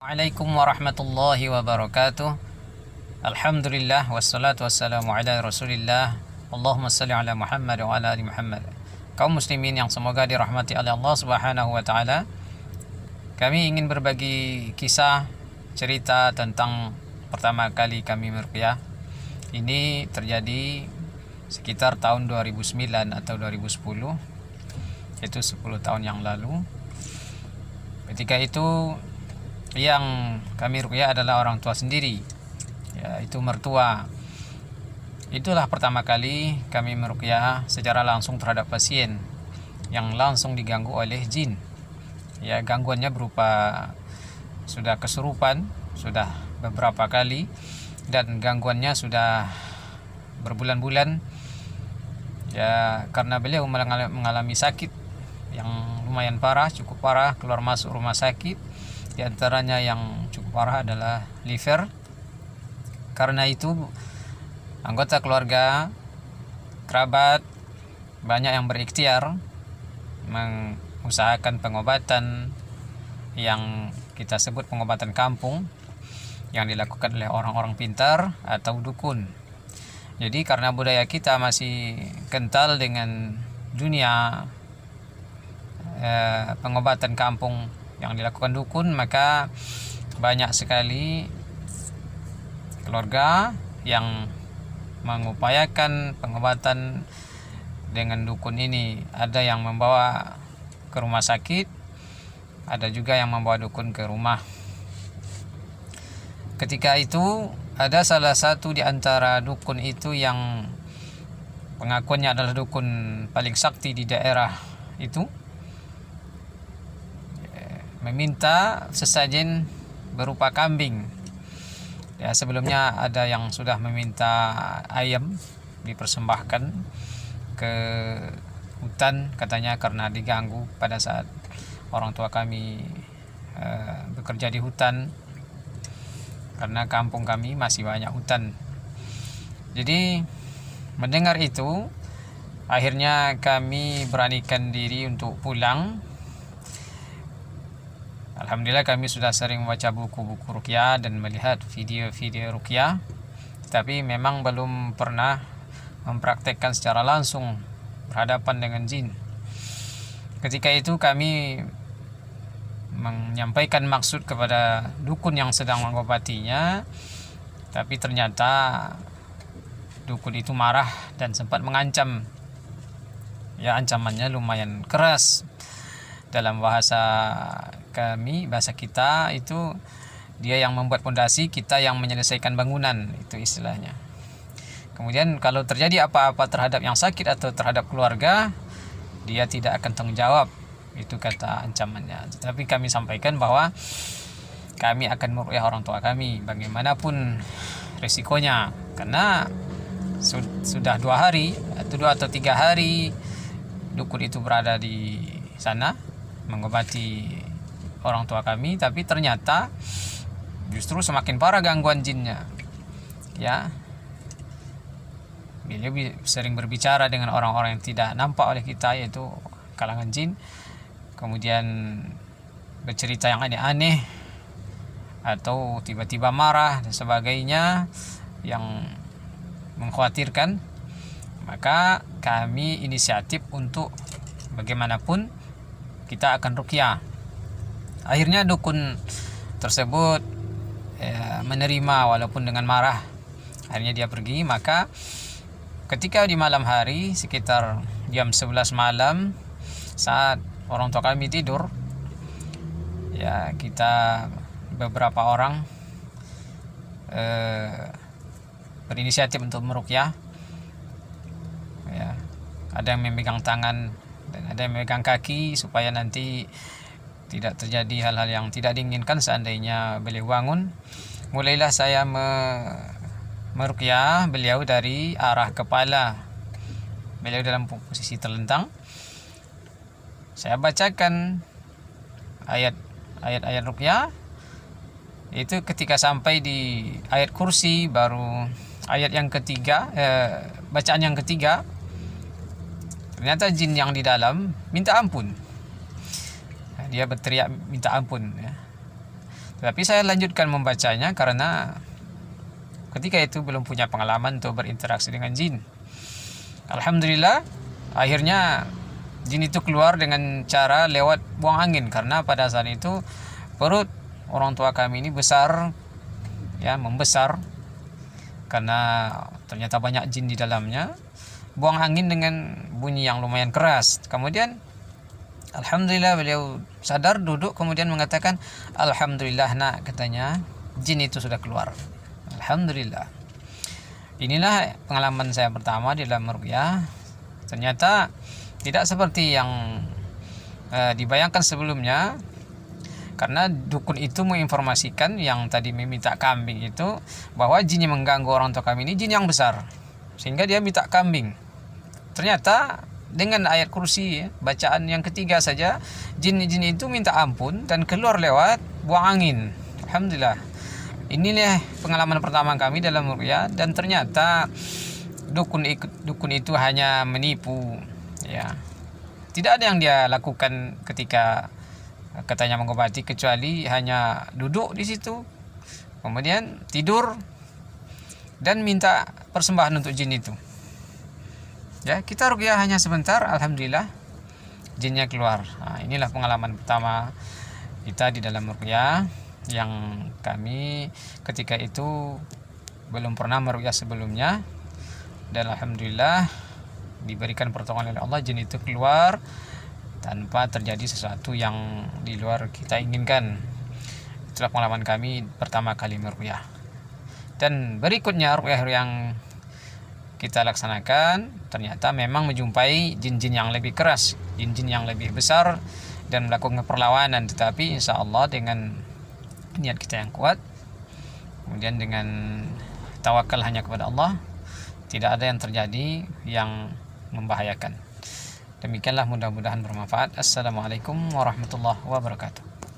Assalamualaikum warahmatullahi wabarakatuh. Alhamdulillah wassalatu wassalamu ala Rasulillah. Allahumma salli ala Muhammad wa ala ali Muhammad. Kaum muslimin yang semoga dirahmati oleh Allah Subhanahu wa taala. Kami ingin berbagi kisah cerita tentang pertama kali kami meruqyah. Ini terjadi sekitar tahun 2009 atau 2010. Itu 10 tahun yang lalu. Ketika itu yang kami ruqyah adalah orang tua sendiri, yaitu mertua. Itulah pertama kali kami meruqyah secara langsung terhadap pasien yang langsung diganggu oleh jin. Ya, gangguannya berupa sudah kesurupan, sudah beberapa kali, dan gangguannya sudah berbulan-bulan. Ya, karena beliau mengalami sakit yang lumayan parah, cukup parah, keluar masuk rumah sakit. Di antaranya yang cukup parah adalah liver. Karena itu anggota keluarga, kerabat banyak yang berikhtiar mengusahakan pengobatan yang kita sebut pengobatan kampung yang dilakukan oleh orang-orang pintar atau dukun. Jadi karena budaya kita masih kental dengan dunia pengobatan kampung yang dilakukan dukun, maka banyak sekali keluarga yang mengupayakan pengobatan dengan dukun ini. Ada yang membawa ke rumah sakit, ada juga yang membawa dukun ke rumah. Ketika itu ada salah satu di antara dukun itu yang pengakuannya adalah dukun paling sakti di daerah itu, meminta sesajen berupa kambing. Ya, sebelumnya ada yang sudah meminta ayam dipersembahkan ke hutan, katanya karena diganggu pada saat orang tua kami bekerja di hutan, karena kampung kami masih banyak hutan. Jadi mendengar itu, akhirnya kami beranikan diri untuk pulang. Alhamdulillah kami sudah sering membaca buku-buku ruqyah dan melihat video-video ruqyah, tapi memang belum pernah mempraktekkan secara langsung berhadapan dengan jin. Ketika itu kami menyampaikan maksud kepada dukun yang sedang mengobatinya, tapi ternyata dukun itu marah dan sempat mengancam. Ya, ancamannya lumayan keras. Dalam bahasa kami, bahasa kita itu, dia yang membuat fondasi, kita yang menyelesaikan bangunan, itu istilahnya. Kemudian kalau terjadi apa-apa terhadap yang sakit atau terhadap keluarga, dia tidak akan tanggung jawab, itu kata ancamannya. Tetapi kami sampaikan bahwa kami akan meruqyah orang tua kami bagaimanapun resikonya, karena sudah 2 hari atau 2 atau 3 hari dukun itu berada di sana mengobati orang tua kami, tapi ternyata justru semakin parah gangguan jinnya. Ya, beliau sering berbicara dengan orang-orang yang tidak nampak oleh kita, yaitu kalangan jin, kemudian bercerita yang aneh-aneh atau tiba-tiba marah dan sebagainya yang mengkhawatirkan. Maka kami inisiatif untuk bagaimanapun kita akan ruqyah. Akhirnya dukun tersebut menerima walaupun dengan marah. Akhirnya dia pergi. Maka ketika di malam hari sekitar jam 11 malam, saat orang tua kami tidur, ya, kita beberapa orang berinisiatif untuk meruqyah. Ya, ada yang memegang tangan dan ada yang memegang kaki supaya nanti tidak terjadi hal-hal yang tidak diinginkan seandainya beliau bangun. Mulailah saya meruqyah beliau dari arah kepala. Beliau dalam posisi terlentang. Saya bacakan ayat-ayat ruqyah. Itu ketika sampai di ayat kursi, baru ayat yang ketiga, bacaan yang ketiga, ternyata jin yang di dalam minta ampun. Dia berteriak minta ampun, ya. Tapi saya lanjutkan membacanya karena ketika itu belum punya pengalaman untuk berinteraksi dengan jin. Alhamdulillah, akhirnya jin itu keluar dengan cara lewat buang angin, karena pada saat itu perut orang tua kami ini besar, ya, membesar karena ternyata banyak jin di dalamnya. Buang angin dengan bunyi yang lumayan keras. Kemudian alhamdulillah beliau sadar, duduk, kemudian mengatakan, alhamdulillah nak, katanya, jin itu sudah keluar. Alhamdulillah. Inilah pengalaman saya pertama di dalam ruqyah. Ternyata tidak seperti yang dibayangkan sebelumnya, karena dukun itu menginformasikan yang tadi meminta kambing itu bahwa jin yang mengganggu orang tua kami ini jin yang besar, sehingga dia minta kambing. Ternyata dengan ayat kursi, ya, bacaan yang ketiga saja, jin-jin itu minta ampun dan keluar lewat buang angin. Alhamdulillah. Inilah pengalaman pertama kami dalam ruqyah, dan ternyata dukun itu hanya menipu, ya. Tidak ada yang dia lakukan ketika katanya mengobati, kecuali hanya duduk di situ, kemudian tidur dan minta persembahan untuk jin itu. Ya, kita ruqyah hanya sebentar, alhamdulillah jinnya keluar. Nah, inilah pengalaman pertama kita di dalam ruqyah, yang kami ketika itu belum pernah meruqyah sebelumnya, dan alhamdulillah diberikan pertolongan oleh Allah, jin itu keluar tanpa terjadi sesuatu yang di luar kita inginkan. Itulah pengalaman kami pertama kali meruqyah. Dan berikutnya ruqyah yang kita laksanakan, ternyata memang menjumpai jin-jin yang lebih keras, jin-jin yang lebih besar, dan melakukan perlawanan. Tetapi insya Allah dengan niat kita yang kuat, kemudian dengan tawakal hanya kepada Allah, tidak ada yang terjadi yang membahayakan. Demikianlah, mudah-mudahan bermanfaat. Assalamualaikum warahmatullahi wabarakatuh.